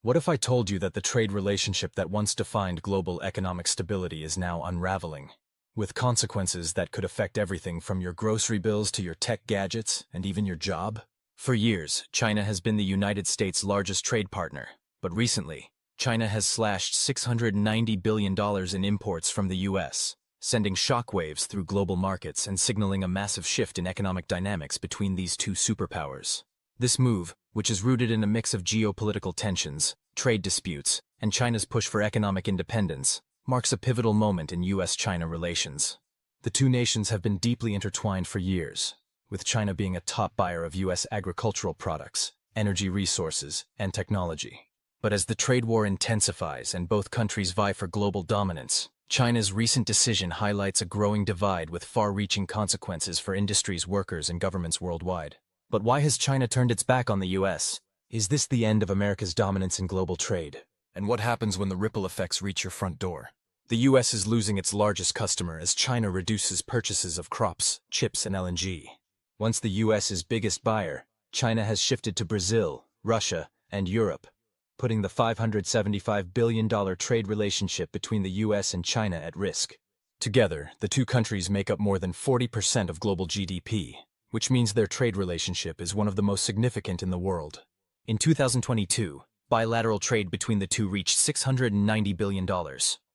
What if I told you that the trade relationship that once defined global economic stability is now unraveling, with consequences that could affect everything from your grocery bills to your tech gadgets and even your job? For years, China has been the United States' largest trade partner, but recently, China has slashed $690 billion in imports from the U.S., sending shockwaves through global markets and signaling a massive shift in economic dynamics between these two superpowers. This move, which is rooted in a mix of geopolitical tensions, trade disputes, and China's push for economic independence, marks a pivotal moment in U.S. China relations. The two nations have been deeply intertwined for years, with China being a top buyer of U.S. agricultural products, energy resources, and technology. But as the trade war intensifies and both countries vie for global dominance, China's recent decision highlights a growing divide with far-reaching consequences for industries, workers, and governments worldwide. But why has China turned its back on the U.S.? Is this the end of America's dominance in global trade? And what happens when the ripple effects reach your front door? The U.S. is losing its largest customer as China reduces purchases of crops, chips, and LNG. Once the U.S.'s biggest buyer, China has shifted to Brazil, Russia, and Europe, putting the $575 billion trade relationship between the U.S. and China at risk. Together, the two countries make up more than 40% of global GDP, which means their trade relationship is one of the most significant in the world. In 2022, bilateral trade between the two reached $690 billion,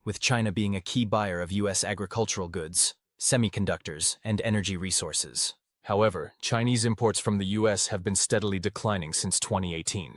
with China being a key buyer of U.S. agricultural goods, semiconductors, and energy resources. However, Chinese imports from the U.S. have been steadily declining since 2018.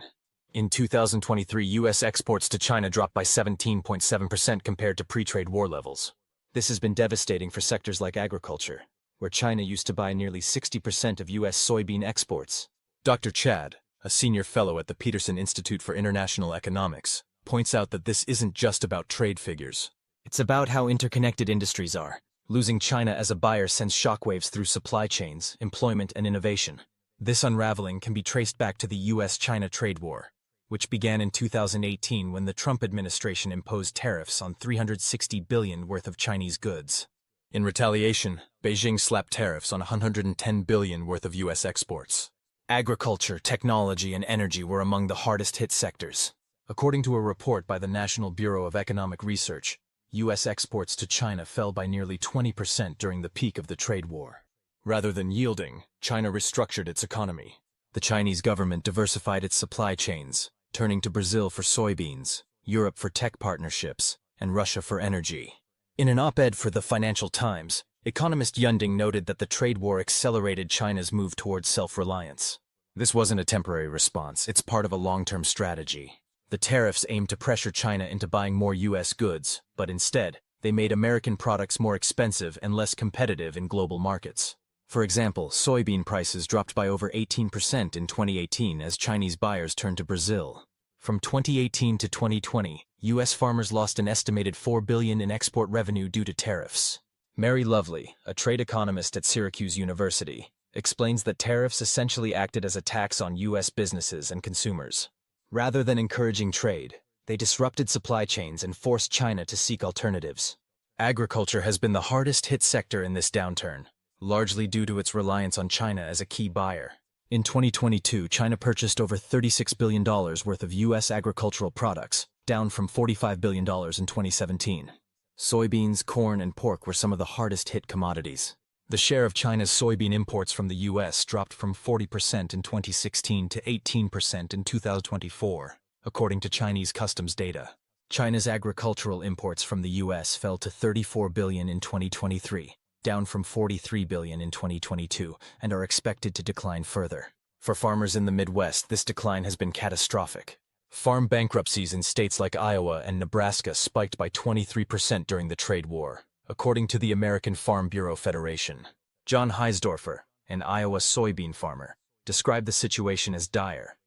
In 2023, U.S. exports to China dropped by 17.7% compared to pre-trade war levels. This has been devastating for sectors like agriculture, where China used to buy nearly 60% of U.S. soybean exports. Dr. Chad, a senior fellow at the Peterson Institute for International Economics, points out that this isn't just about trade figures. It's about how interconnected industries are. Losing China as a buyer sends shockwaves through supply chains, employment, and innovation. This unraveling can be traced back to the U.S. China trade war, which began in 2018 when the Trump administration imposed tariffs on $360 billion worth of Chinese goods. In retaliation, Beijing slapped tariffs on $110 billion worth of U.S. exports. Agriculture, technology, and energy were among the hardest-hit sectors. According to a report by the National Bureau of Economic Research, U.S. exports to China fell by nearly 20% during the peak of the trade war. Rather than yielding, China restructured its economy. The Chinese government diversified its supply chains, turning to Brazil for soybeans, Europe for tech partnerships, and Russia for energy. In an op-ed for the Financial Times, economist Yunding noted that the trade war accelerated China's move towards self-reliance. This wasn't a temporary response, it's part of a long-term strategy. The tariffs aimed to pressure China into buying more U.S. goods, but instead, they made American products more expensive and less competitive in global markets. For example, soybean prices dropped by over 18% in 2018 as Chinese buyers turned to Brazil. From 2018 to 2020, U.S. farmers lost an estimated $4 billion in export revenue due to tariffs. Mary Lovely, a trade economist at Syracuse University, explains that tariffs essentially acted as a tax on U.S. businesses and consumers. Rather than encouraging trade, they disrupted supply chains and forced China to seek alternatives. Agriculture has been the hardest-hit sector in this downturn, largely due to its reliance on China as a key buyer. In 2022, China purchased over $36 billion worth of U.S. agricultural products, down from $45 billion in 2017. Soybeans, corn, and pork were some of the hardest-hit commodities. The share of China's soybean imports from the U.S. dropped from 40% in 2016 to 18% in 2024, according to Chinese customs data. China's agricultural imports from the U.S. fell to $34 billion in 2023, down from $43 billion in 2022, and are expected to decline further. For farmers in the Midwest, this decline has been catastrophic. Farm bankruptcies in states like Iowa and Nebraska spiked by 23% during the trade war, according to the American Farm Bureau Federation. John Heisdorfer, an Iowa soybean farmer, described the situation as dire.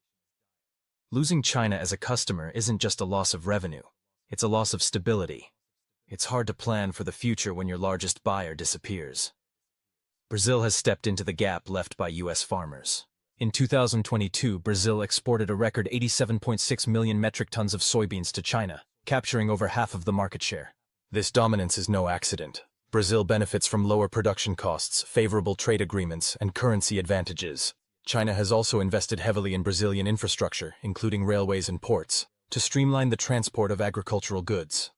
Losing China as a customer isn't just a loss of revenue, it's a loss of stability. It's hard to plan for the future when your largest buyer disappears. Brazil has stepped into the gap left by U.S. farmers. In 2022, Brazil exported a record 87.6 million metric tons of soybeans to China, capturing over half of the market share. This dominance is no accident. Brazil benefits from lower production costs, favorable trade agreements, and currency advantages. China has also invested heavily in Brazilian infrastructure, including railways and ports. to streamline the transport of agricultural goods.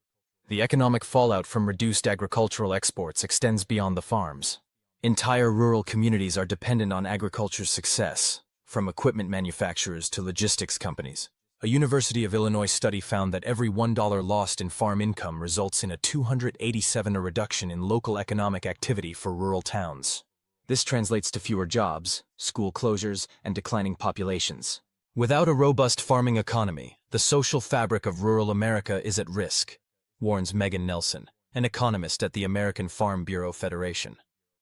The economic fallout from reduced agricultural exports extends beyond the farms. Entire rural communities are dependent on agriculture's success, from equipment manufacturers to logistics companies. A University of Illinois study found that every $1 lost in farm income results in a 287 reduction in local economic activity for rural towns. This translates to fewer jobs, school closures, and declining populations. Without a robust farming economy, the social fabric of rural America is at risk, warns Megan Nelson, an economist at the American Farm Bureau Federation.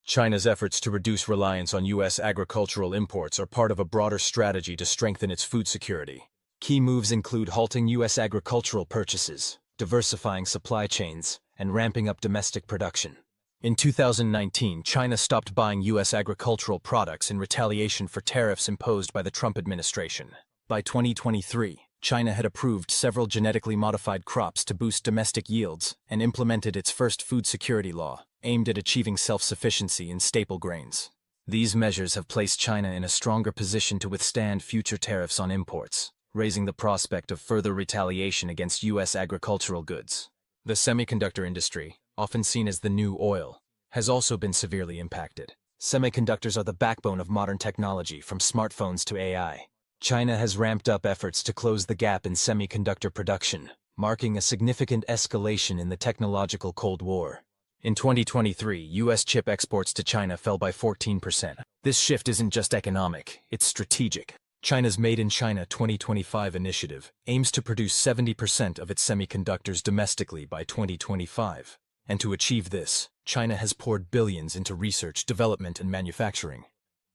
China's efforts to reduce reliance on U.S. agricultural imports are part of a broader strategy to strengthen its food security. Key moves include halting U.S. agricultural purchases, diversifying supply chains, and ramping up domestic production. In 2019, China stopped buying U.S. agricultural products in retaliation for tariffs imposed by the Trump administration. By 2023, China had approved several genetically modified crops to boost domestic yields and implemented its first food security law, aimed at achieving self-sufficiency in staple grains. These measures have placed China in a stronger position to withstand future tariffs on imports, raising the prospect of further retaliation against U.S. agricultural goods. The semiconductor industry, often seen as the new oil, has also been severely impacted. Semiconductors are the backbone of modern technology, from smartphones to AI. China has ramped up efforts to close the gap in semiconductor production, marking a significant escalation in the technological Cold War. In 2023, U.S. chip exports to China fell by 14%. This shift isn't just economic, it's strategic. China's Made in China 2025 initiative aims to produce 70% of its semiconductors domestically by 2025. And to achieve this, China has poured billions into research, development, and manufacturing.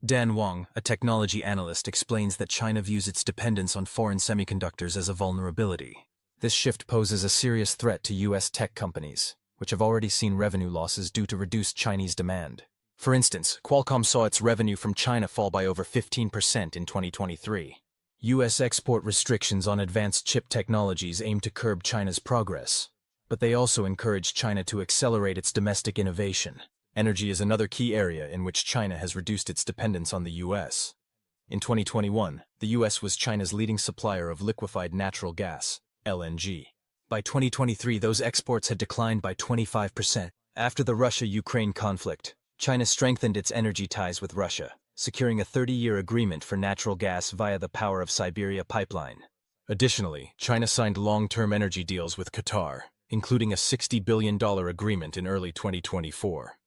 Dan Wang, a technology analyst, explains that China views its dependence on foreign semiconductors as a vulnerability. This shift poses a serious threat to U.S. tech companies, which have already seen revenue losses due to reduced Chinese demand. For instance, Qualcomm saw its revenue from China fall by over 15% in 2023. U.S. export restrictions on advanced chip technologies aim to curb China's progress, but they also encourage China to accelerate its domestic innovation. Energy is another key area in which China has reduced its dependence on the U.S. In 2021, the U.S. was China's leading supplier of liquefied natural gas, LNG. By 2023, those exports had declined by 25%. After the Russia-Ukraine conflict, China strengthened its energy ties with Russia, securing a 30-year agreement for natural gas via the Power of Siberia pipeline. Additionally, China signed long-term energy deals with Qatar, including a $60 billion agreement in early 2024.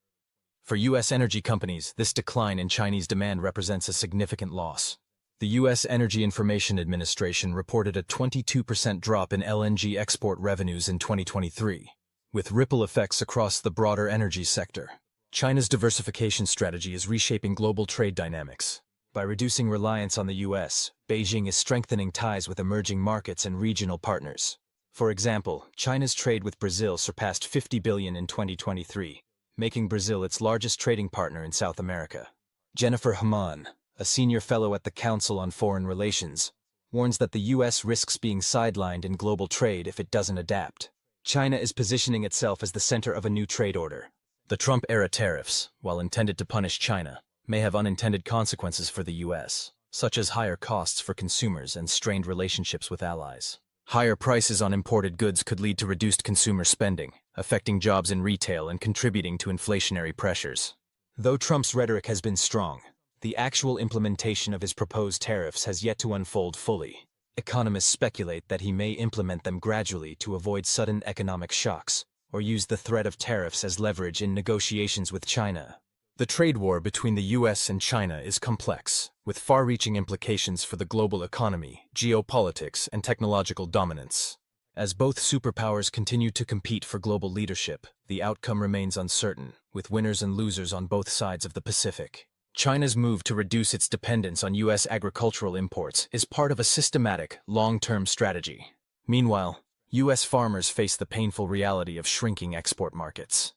For U.S. energy companies, this decline in Chinese demand represents a significant loss. The U.S. Energy Information Administration reported a 22% drop in LNG export revenues in 2023, with ripple effects across the broader energy sector. China's diversification strategy is reshaping global trade dynamics. By reducing reliance on the U.S., Beijing is strengthening ties with emerging markets and regional partners. For example, China's trade with Brazil surpassed $50 billion in 2023, making Brazil its largest trading partner in South America. Jennifer Hamann, a senior fellow at the Council on Foreign Relations, warns that the U.S. risks being sidelined in global trade if it doesn't adapt. China is positioning itself as the center of a new trade order. The Trump-era tariffs, while intended to punish China, may have unintended consequences for the U.S., such as higher costs for consumers and strained relationships with allies. Higher prices on imported goods could lead to reduced consumer spending, affecting jobs in retail and contributing to inflationary pressures. Though Trump's rhetoric has been strong, the actual implementation of his proposed tariffs has yet to unfold fully. Economists speculate that he may implement them gradually to avoid sudden economic shocks, or use the threat of tariffs as leverage in negotiations with China. The trade war between the U.S. and China is complex, with far-reaching implications for the global economy, geopolitics, and technological dominance. As both superpowers continue to compete for global leadership, the outcome remains uncertain, with winners and losers on both sides of the Pacific. China's move to reduce its dependence on U.S. agricultural imports is part of a systematic, long-term strategy. Meanwhile, U.S. farmers face the painful reality of shrinking export markets,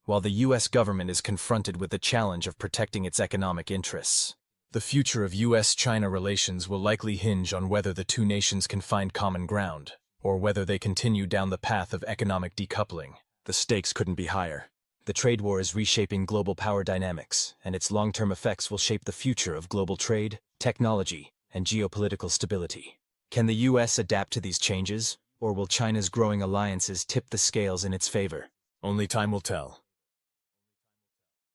while the U.S. government is confronted with the challenge of protecting its economic interests. The future of U.S.-China relations will likely hinge on whether the two nations can find common ground, or whether they continue down the path of economic decoupling. The stakes couldn't be higher. The trade war is reshaping global power dynamics, and its long-term effects will shape the future of global trade, technology, and geopolitical stability. Can the U.S. adapt to these changes, or will China's growing alliances tip the scales in its favor? Only time will tell.